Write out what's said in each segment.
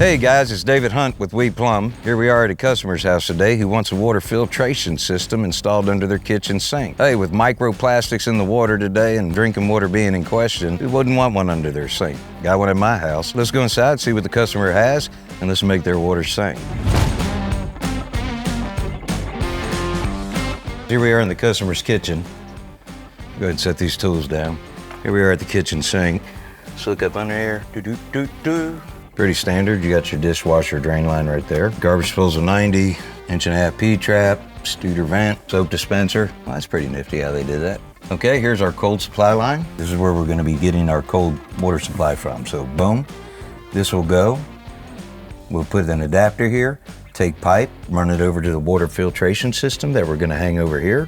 Hey guys, it's David Hunt with We Plumb. Here we are at a customer's house today who wants a water filtration system installed under their kitchen sink. Hey, with microplastics in the water today and drinking water being in question, who wouldn't want one under their sink? Got one in my house. Let's go inside, see what the customer has, and let's make their water sink. Here we are in the customer's kitchen. Go ahead and set these tools down. Here we are at the kitchen sink. Let's look up under here. Pretty standard. You got your dishwasher drain line right there. Garbage disposal 90, 1.5 P-trap, Studer vent, soap dispenser. Well, that's pretty nifty how they did that. Okay, here's our cold supply line. This is where we're gonna be getting our cold water supply from. So boom, this will go. We'll put an adapter here, take pipe, run it over to the water filtration system that we're gonna hang over here,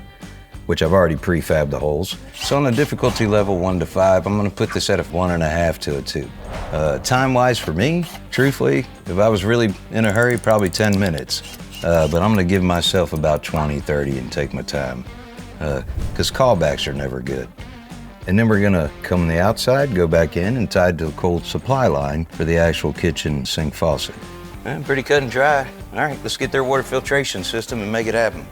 which I've already prefabbed the holes. So on a difficulty level 1 to 5, I'm gonna put this at a 1.5 to a 2. Time-wise for me, truthfully, if I was really in a hurry, probably 10 minutes. But I'm gonna give myself about 20, 30 and take my time, because callbacks are never good. And then we're gonna come on the outside, go back in and tie it to the cold supply line for the actual kitchen sink faucet. Pretty cut and dry. All right, let's get their water filtration system and make it happen.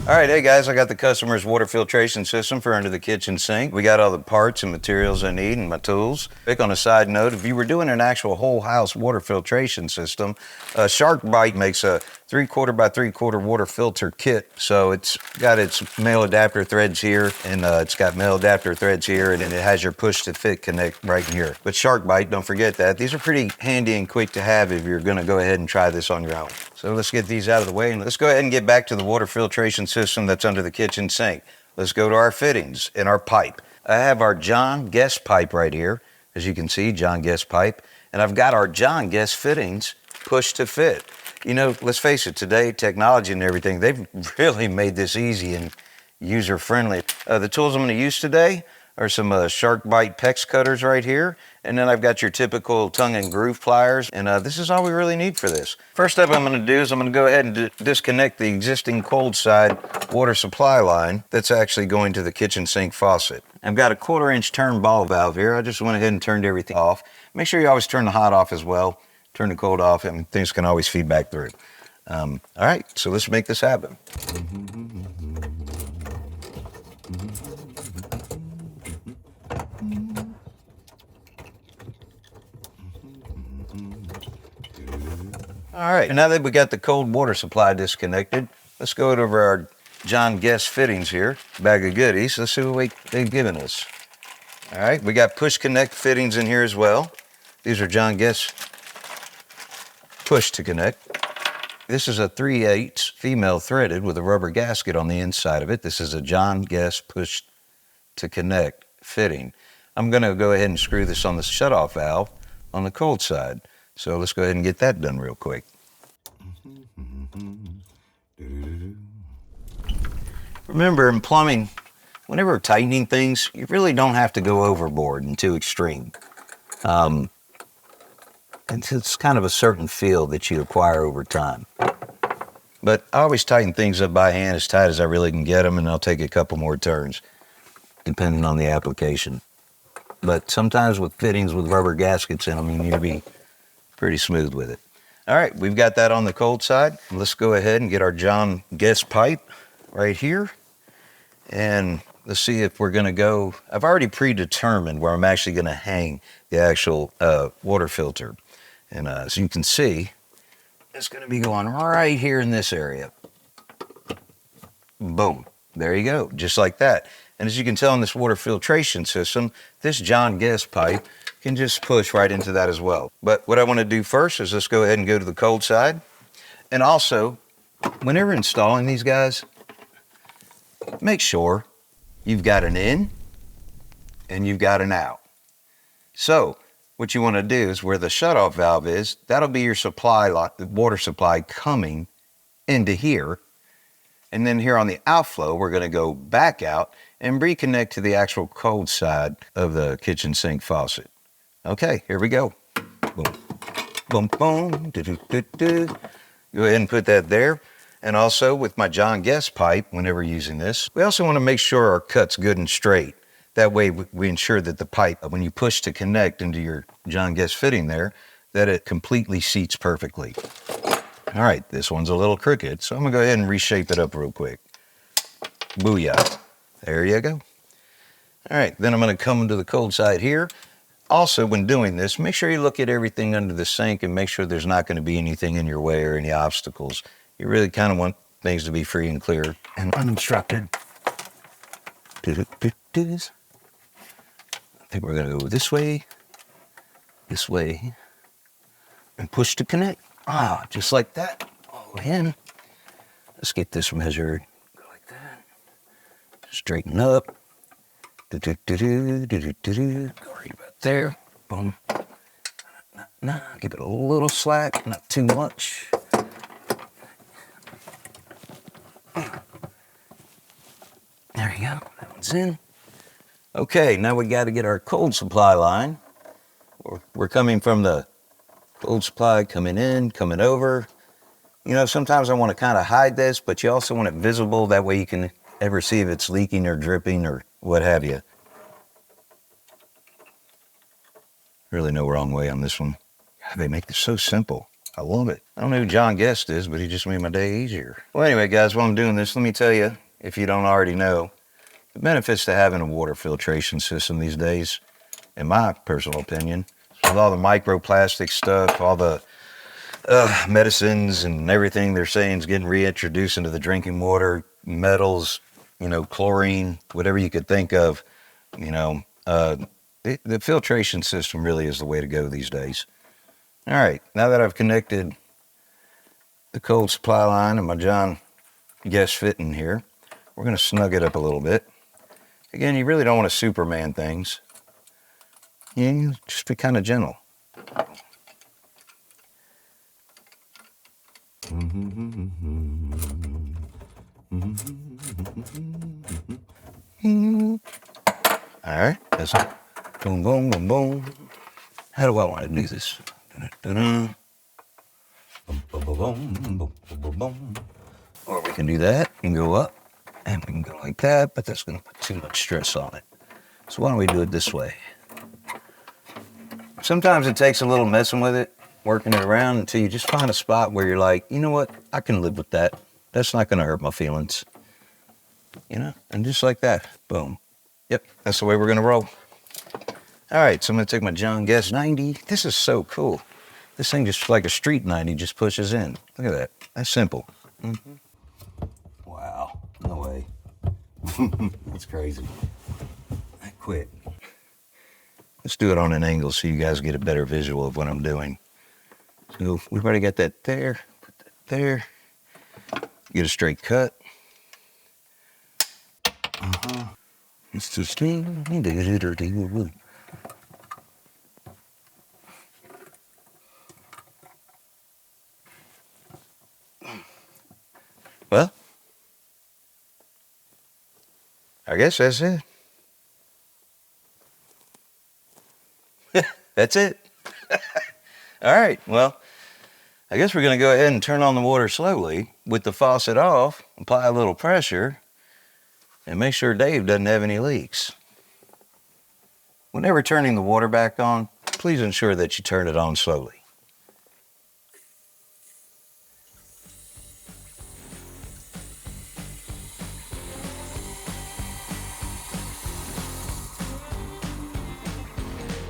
All right, hey guys, I got the customer's water filtration system for under the kitchen sink. We got all the parts and materials I need and my tools. Quick on a side note, if you were doing an actual whole house water filtration system, SharkBite makes a 3/4 by 3/4 water filter kit. So it's got its male adapter threads here, and it's got male adapter threads here, and then it has your push to fit connect right here. But SharkBite, don't forget that. These are pretty handy and quick to have if you're gonna go ahead and try this on your own. So let's get these out of the way and let's go ahead and get back to the water filtration system that's under the kitchen sink. Let's go to our fittings and our pipe. I have our John Guest pipe right here. As you can see, John Guest pipe. And I've got our John Guest fittings push to fit. You know, let's face it, today, technology and everything, they've really made this easy and user-friendly. The tools I'm gonna use today are some SharkBite PEX cutters right here. And then I've got your typical tongue and groove pliers. And this is all we really need for this. First step I'm gonna do is I'm gonna go ahead and disconnect the existing cold side water supply line that's actually going to the kitchen sink faucet. I've got a 1/4-inch turn ball valve here. I just went ahead and turned everything off. Make sure you always turn the hot off as well. Turn the cold off and things can always feed back through. All right, so let's make this happen. All right, now that we got the cold water supply disconnected, let's go over our John Guest fittings here, bag of goodies. Let's see what they've given us. All right, we got push connect fittings in here as well. These are John Guest push to connect. This is a 3/8 female threaded with a rubber gasket on the inside of it. This is a John Guest push to connect fitting. I'm gonna go ahead and screw this on the shutoff valve on the cold side. So let's go ahead and get that done real quick. Remember, in plumbing, whenever tightening things, you really don't have to go overboard and too extreme. It's kind of a certain feel that you acquire over time. But I always tighten things up by hand as tight as I really can get them, and I'll take a couple more turns, depending on the application. But sometimes with fittings with rubber gaskets in them, you need to be pretty smooth with it. All right, we've got that on the cold side. Let's go ahead and get our John Guest pipe right here. And let's see if we're gonna go, I've already predetermined where I'm actually gonna hang the actual water filter. And as you can see, it's gonna be going right here in this area. Boom, there you go, just like that. And as you can tell in this water filtration system, this John Guest pipe can just push right into that as well. But what I wanna do first is let's go ahead and go to the cold side. And also, whenever installing these guys, make sure you've got an in and you've got an out. So what you want to do is where the shutoff valve is, that'll be your supply, the water supply coming into here. And then here on the outflow, we're going to go back out and reconnect to the actual cold side of the kitchen sink faucet. Okay, here we go. Boom, boom, boom. Go ahead and put that there. And also with my John Guest pipe, whenever using this, we also want to make sure our cut's good and straight. That way we ensure that the pipe, when you push to connect into your John Guest fitting there, that it completely seats perfectly. All right, this one's a little crooked, so I'm gonna go ahead and reshape it up real quick. Booyah. There you go. All right, then I'm gonna come to the cold side here. Also, when doing this, make sure you look at everything under the sink and make sure there's not gonna be anything in your way or any obstacles. You really kind of want things to be free and clear and unobstructed. I think we're gonna go this way, and push to connect. Ah, just like that, all in. Let's get this measured. Go like that. Straighten up. Go right about there. Boom. Nah, give it a little slack, not too much. There you go, that one's in. Okay, now we got to get our cold supply line. We're coming from the cold supply, coming in, coming over. You know, sometimes I want to kind of hide this, but you also want it visible. That way you can ever see if it's leaking or dripping or what have you. Really no wrong way on this one. God, they make this so simple. I love it. I don't know who John Guest is, but he just made my day easier. Well, anyway, guys, while I'm doing this, let me tell you, if you don't already know, the benefits to having a water filtration system these days, in my personal opinion, with all the microplastic stuff, all the medicines and everything they're saying is getting reintroduced into the drinking water, metals, you know, chlorine, whatever you could think of, you know, the filtration system really is the way to go these days. All right, now that I've connected the cold supply line and my John Guest fitting here, we're going to snug it up a little bit. Again, you really don't want to Superman things. Yeah, just be kind of gentle. All right, that's it. Boom, boom, boom, boom. How do I want to do this? Boom, boom, boom, boom, boom, boom. Or we can do that and go up, and we can go like that, but that's going to put too much stress on it. So why don't we do it this way? Sometimes it takes a little messing with it, working it around until you just find a spot where you're like, you know what, I can live with that. That's not going to hurt my feelings. You know, and just like that, boom. Yep, that's the way we're going to roll. All right, so I'm going to take my John Guest 90. This is so cool. This thing just like a street 90 just pushes in. Look at that. That's simple. Mm-hmm. Wow, no way. That's crazy. I quit. Let's do it on an angle so you guys get a better visual of what I'm doing. So we've already got that there. Put that there. Get a straight cut. It's just well, I guess that's it. That's it. All right, well, I guess we're going to go ahead and turn on the water slowly with the faucet off, apply a little pressure, and make sure Dave doesn't have any leaks. Whenever turning the water back on, please ensure that you turn it on slowly.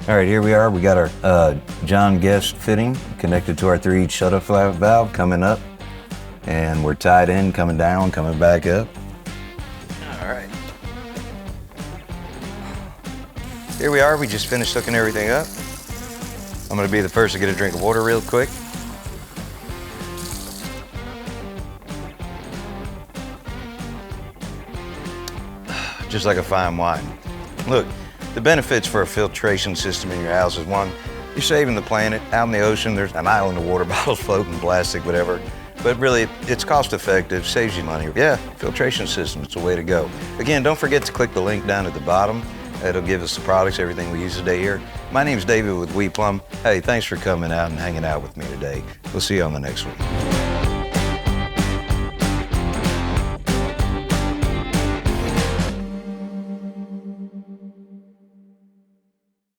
All right, here we are. We got our John Guest fitting connected to our 3 shut-off valve coming up. And we're tied in, coming down, coming back up. All right. Here we are. We just finished hooking everything up. I'm going to be the first to get a drink of water real quick. Just like a fine wine. Look. The benefits for a filtration system in your house is, one, you're saving the planet. Out in the ocean, there's an island of water bottles floating, plastic, whatever. But really, it's cost effective, saves you money. Yeah, filtration system, it's the way to go. Again, don't forget to click the link down at the bottom. It'll give us the products, everything we use today here. My name's David with We Plum. Hey, thanks for coming out and hanging out with me today. We'll see you on the next one.